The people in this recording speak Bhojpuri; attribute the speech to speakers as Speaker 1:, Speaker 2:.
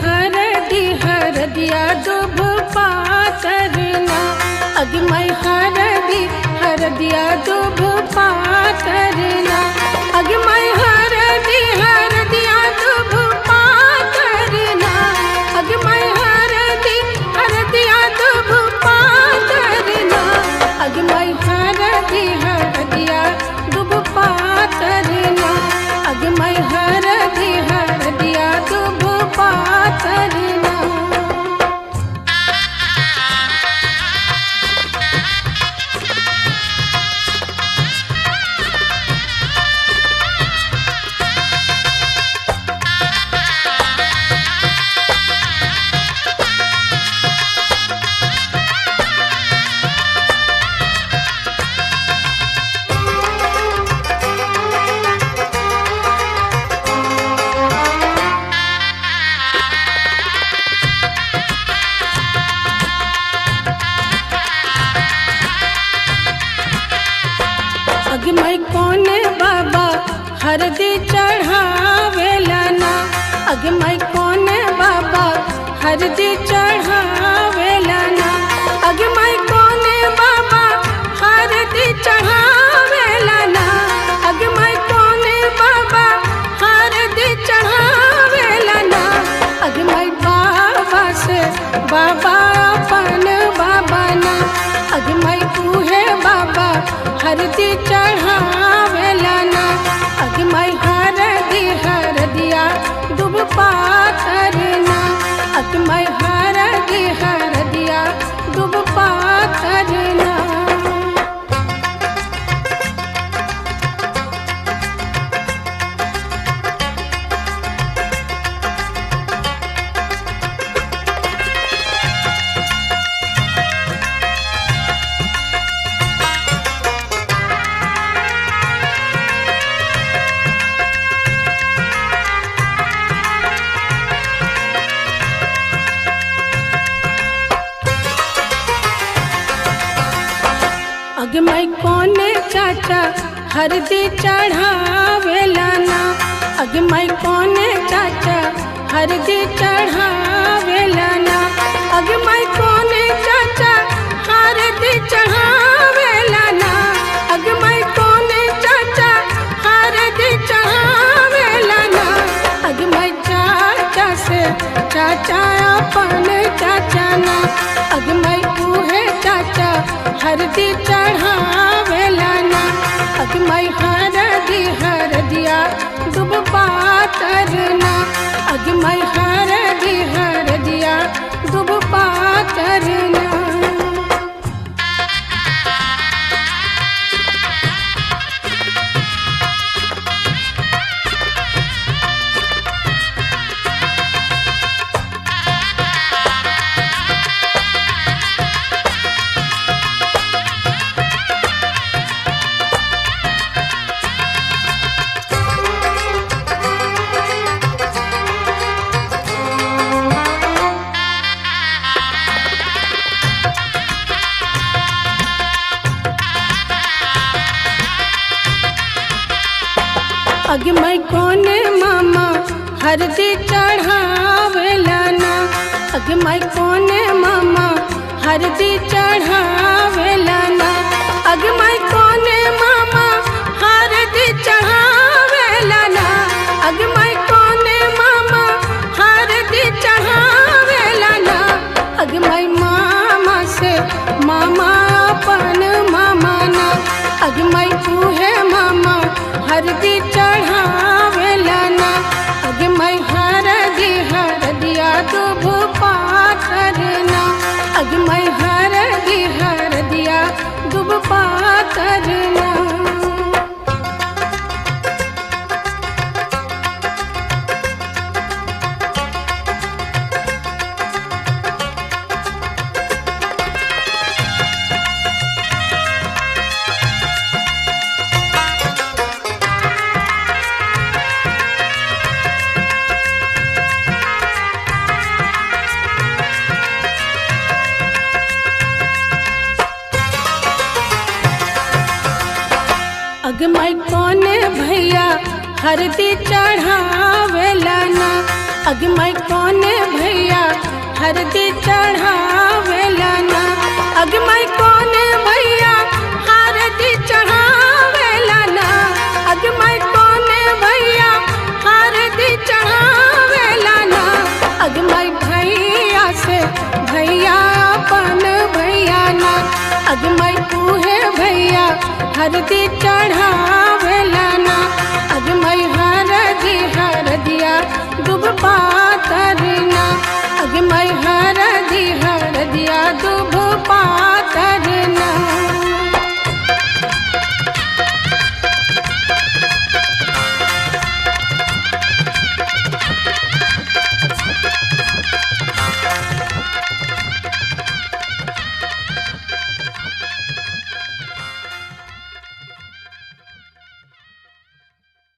Speaker 1: हरदी हरदिया दुभ पातरना, अगमय हरदी हरदिया दुभ पातरना, अगमय हरदी हरदिया दुभ पातरना, अगमय हरदी हरदिया दुभ पातरना, अगमय हरदी हरदिया दुभ पातरना, अगमय हरदी हरदिया दुभ पातरना। अगमय कोने बाबा हरदी चढ़ावेला ना, अगमय कोने बाबा हरदी चढ़ावेला ना, अगमय कोने बाबा हरदी चढ़ावेला ना, अगमय कोने बाबा हरदी चढ़ावेला ना, अगमय बाबा से बाबा अपन बाबा ना, अगमय उहे बाबा हरदी चढ़ावेला ना, अगमय हरदी हरदिया दुभ पातरना, अगमय हरदी हरदिया दुभ पातरना। अगमय कोने चाचा हरदी चढ़ावेला ना, अगमय कोने चाचा हरदी चढ़ावेला ना, अगमय कोने चाचा हरदी चढ़ावेला ना, अगमय कोने चाचा हरदी चढ़ावेला ना, अगमय चाचा से चाचा अपन चाचा ना, अगमय उहे चाचा हरदी चढ़ावेला ना, अगमय हरदी हरदिया दुभ पातरना, अगमय हरदी हरदिया दुभ पातरना। अगमय कोने मामा हरदी चढ़ावेला ना, अगमय कोने मामा हरदी चढ़ावेला ना, अगमय कोने मामा हरदी चढ़ावेला ना, अगमय कोने मामा हरदी चढ़ावेला ना, अगमय मामा से मामा अपन मामा ना, अगमय उहे मामा हरदी चढ़ावेला ना, अगमय हरदी हरदिया दुभ पातरना, अगमय हरदी हरदिया दुभ पातरना। अगमय कोने भैया हरदी चढ़ावेला ना, अगमई कौने भैया हरदी चढ़ावेला ना। अगमई कौने भैया हरदी चढ़ावेला ना। अगमई कौने भैया हरदी चढ़ावेला ना। अगमई भैया से भैया अपन भैया ना। अगमई तूहे भैया हरदी चढ़ा